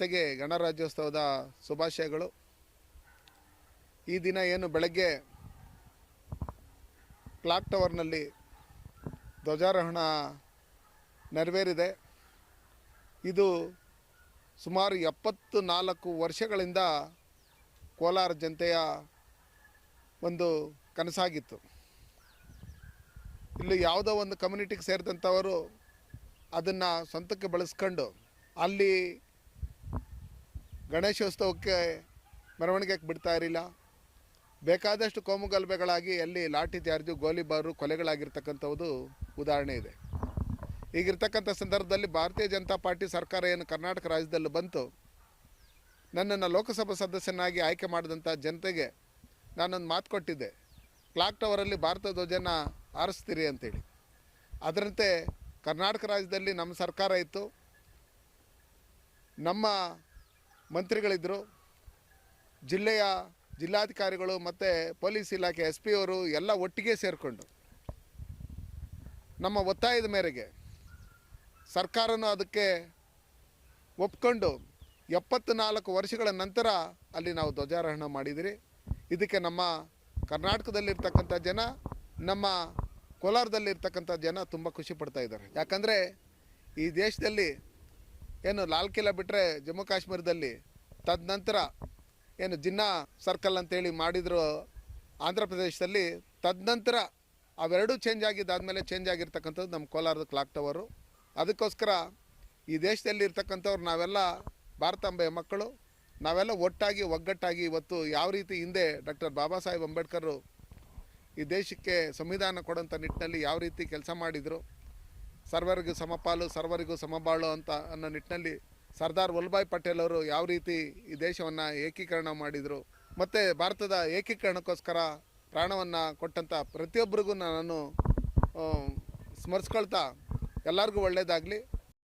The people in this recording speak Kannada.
ಜನತೆಗೆ ಗಣರಾಜ್ಯೋತ್ಸವದ ಶುಭಾಶಯಗಳು. ಈ ದಿನ ಏನು ಬೆಳಗ್ಗೆ ಕ್ಲಾಕ್ ಟವರ್ನಲ್ಲಿ ಧ್ವಜಾರೋಹಣ ನೆರವೇರಿದೆ. ಇದು ಸುಮಾರು 74 ವರ್ಷಗಳಿಂದ ಕೋಲಾರ ಜನತೆಯ ಒಂದು ಕನಸಾಗಿತ್ತು. ಇಲ್ಲಿ ಯಾವುದೋ ಒಂದು ಕಮ್ಯುನಿಟಿಗೆ ಸೇರಿದಂಥವರು ಅದನ್ನು ಸ್ವಂತಕ್ಕೆ ಬಳಸ್ಕೊಂಡು ಅಲ್ಲಿ ಗಣೇಶೋತ್ಸವಕ್ಕೆ ಮೆರವಣಿಗೆಗೆ ಬಿಡ್ತಾ ಇರಲಿಲ್ಲ. ಬೇಕಾದಷ್ಟು ಕೋಮುಗಲಭೆಗಳಾಗಿ ಅಲ್ಲಿ ಲಾಠಿ ಚಾರ್ಜು, ಗೋಲಿಬಾರು, ಕೊಲೆಗಳಾಗಿರ್ತಕ್ಕಂಥದ್ದು ಉದಾಹರಣೆ ಇದೆ. ಈಗಿರ್ತಕ್ಕಂಥ ಸಂದರ್ಭದಲ್ಲಿ ಭಾರತೀಯ ಜನತಾ ಪಾರ್ಟಿ ಸರ್ಕಾರ ಏನು ಕರ್ನಾಟಕ ರಾಜ್ಯದಲ್ಲಿ ಬಂತು, ನನ್ನನ್ನು ಲೋಕಸಭಾ ಸದಸ್ಯನಾಗಿ ಆಯ್ಕೆ ಮಾಡಿದಂಥ ಜನತೆಗೆ ನಾನೊಂದು ಮಾತು ಕೊಟ್ಟಿದ್ದೆ, ಕ್ಲಾಕ್ ಟವರಲ್ಲಿ ಭಾರತ ಧ್ವಜನ ಆರಿಸ್ತೀರಿ ಅಂತೇಳಿ. ಅದರಂತೆ ಕರ್ನಾಟಕ ರಾಜ್ಯದಲ್ಲಿ ನಮ್ಮ ಸರ್ಕಾರ ಇತ್ತು, ನಮ್ಮ ಮಂತ್ರಿಗಳಿದ್ದರು, ಜಿಲ್ಲಾಧಿಕಾರಿಗಳು ಮತ್ತು ಪೊಲೀಸ್ ಇಲಾಖೆ SP ಅವರು ಎಲ್ಲ ಒಟ್ಟಿಗೆ ಸೇರಿಕೊಂಡು ನಮ್ಮ ಒತ್ತಾಯದ ಮೇರೆಗೆ ಸರ್ಕಾರನೂ ಅದಕ್ಕೆ ಒಪ್ಕೊಂಡು 74 ವರ್ಷಗಳ ನಂತರ ಅಲ್ಲಿ ನಾವು ಧ್ವಜಾರೋಹಣ ಮಾಡಿದಿರಿ. ಇದಕ್ಕೆ ನಮ್ಮ ಕರ್ನಾಟಕದಲ್ಲಿರ್ತಕ್ಕಂಥ ಜನ, ನಮ್ಮ ಕೋಲಾರದಲ್ಲಿರ್ತಕ್ಕಂಥ ಜನ ತುಂಬ ಖುಷಿ ಪಡ್ತಾ ಇದ್ದಾರೆ. ಯಾಕಂದರೆ ಈ ದೇಶದಲ್ಲಿ ಏನು ಲಾಲ್ ಕಿಲಾ ಬಿಟ್ಟರೆ ಜಮ್ಮು ಕಾಶ್ಮೀರದಲ್ಲಿ, ತದನಂತರ ಏನು ಜಿನ್ನಾ ಸರ್ಕಲ್ ಅಂತೇಳಿ ಮಾಡಿದರು ಆಂಧ್ರ ಪ್ರದೇಶದಲ್ಲಿ, ತದನಂತರ ಅವೆರಡೂ ಚೇಂಜ್ ಆಗಿದ್ದಾದಮೇಲೆ ಚೇಂಜ್ ಆಗಿರ್ತಕ್ಕಂಥದ್ದು ನಮ್ಮ ಕೋಲಾರದ ಕ್ಲಾಕ್ ಟವರು. ಅದಕ್ಕೋಸ್ಕರ ಈ ದೇಶದಲ್ಲಿ ಇರ್ತಕ್ಕಂಥವ್ರು ನಾವೆಲ್ಲ ಭಾರತಾಂಬೆಯ ಮಕ್ಕಳು, ನಾವೆಲ್ಲ ಒಟ್ಟಾಗಿ ಒಗ್ಗಟ್ಟಾಗಿ ಇವತ್ತು ಯಾವ ರೀತಿ ಹಿಂದೆ ಡಾಕ್ಟರ್ ಬಾಬಾ ಸಾಹೇಬ್ ಅಂಬೇಡ್ಕರ್ ಈ ದೇಶಕ್ಕೆ ಸಂವಿಧಾನ ಕೊಡೋಂಥ ನಿಟ್ಟಿನಲ್ಲಿ ಯಾವ ರೀತಿ ಕೆಲಸ ಮಾಡಿದರು, ಸರ್ವರಿಗೂ ಸಮಪಾಲು ಸರ್ವರಿಗೂ ಸಮಬಾಳು ಅಂತ ಅನ್ನೋ ನಿಟ್ಟಿನಲ್ಲಿ ಸರ್ದಾರ್ ವಲ್ಲಭಾಯ್ ಪಟೇಲ್ ಅವರು ಯಾವ ರೀತಿ ಈ ದೇಶವನ್ನು ಏಕೀಕರಣ ಮಾಡಿದರು, ಮತ್ತು ಭಾರತದ ಏಕೀಕರಣಕ್ಕೋಸ್ಕರ ಪ್ರಾಣವನ್ನು ಕೊಟ್ಟಂಥ ಪ್ರತಿಯೊಬ್ಬರಿಗೂ ನಾನು ಸ್ಮರಿಸ್ಕೊಳ್ತಾ ಎಲ್ಲರಿಗೂ ಒಳ್ಳೆಯದಾಗಲಿ.